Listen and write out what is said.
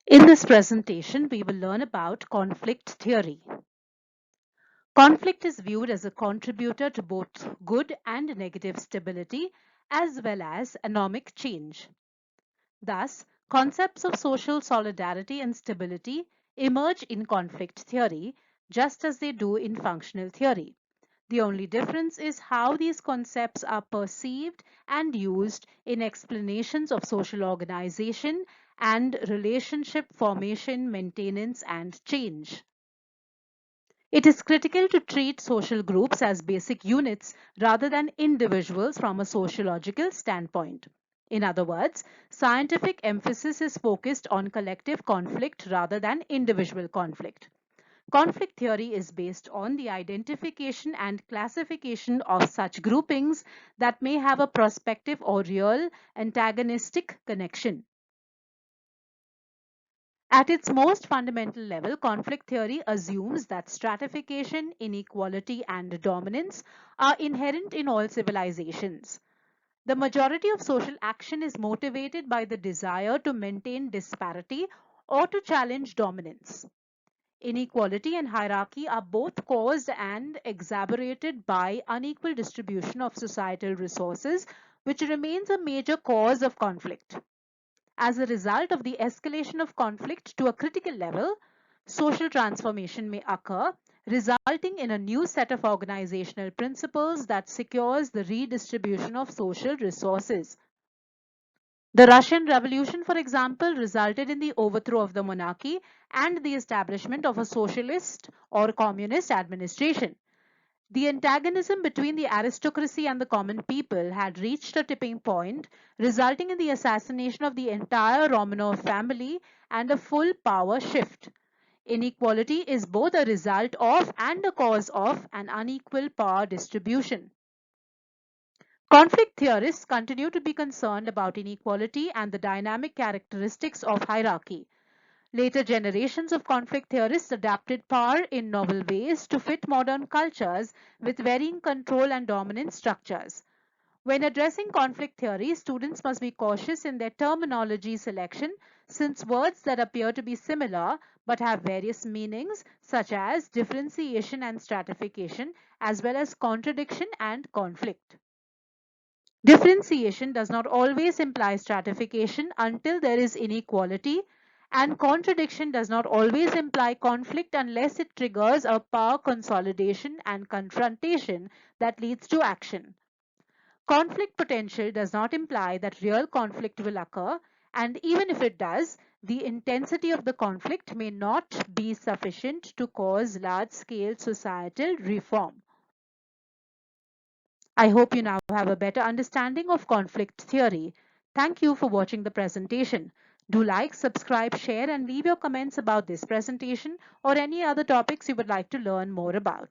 In this presentation, we will learn about conflict theory. Conflict is viewed as a contributor to both good and negative stability as well as economic change. Thus, concepts of social solidarity and stability emerge in conflict theory just as they do in functional theory. The only difference is how these concepts are perceived and used in explanations of social organization and relationship formation, maintenance, and change. It is critical to treat social groups as basic units rather than individuals from a sociological standpoint. In other words, scientific emphasis is focused on collective conflict rather than individual conflict. Conflict theory is based on the identification and classification of such groupings that may have a prospective or real antagonistic connection. At its most fundamental level, conflict theory assumes that stratification, inequality, and dominance are inherent in all civilizations. The majority of social action is motivated by the desire to maintain disparity or to challenge dominance. Inequality and hierarchy are both caused and exacerbated by unequal distribution of societal resources, which remains a major cause of conflict. As a result of the escalation of conflict to a critical level, social transformation may occur, resulting in a new set of organizational principles that secures the redistribution of social resources. The Russian Revolution, for example, resulted in the overthrow of the monarchy and the establishment of a socialist or communist administration. The antagonism between the aristocracy and the common people had reached a tipping point, resulting in the assassination of the entire Romanov family and a full power shift. Inequality is both a result of and a cause of an unequal power distribution. Conflict theorists continue to be concerned about inequality and the dynamic characteristics of hierarchy. Later generations of conflict theorists adapted power in novel ways to fit modern cultures with varying control and dominance structures. When addressing conflict theory, students must be cautious in their terminology selection since words that appear to be similar but have various meanings, such as differentiation and stratification, as well as contradiction and conflict. Differentiation does not always imply stratification until there is inequality, and contradiction does not always imply conflict unless it triggers a power consolidation and confrontation that leads to action. Conflict potential does not imply that real conflict will occur, and even if it does, the intensity of the conflict may not be sufficient to cause large scale societal reform. I hope you now have a better understanding of conflict theory. Thank you for watching the presentation. Do like, subscribe, share, and leave your comments about this presentation or any other topics you would like to learn more about.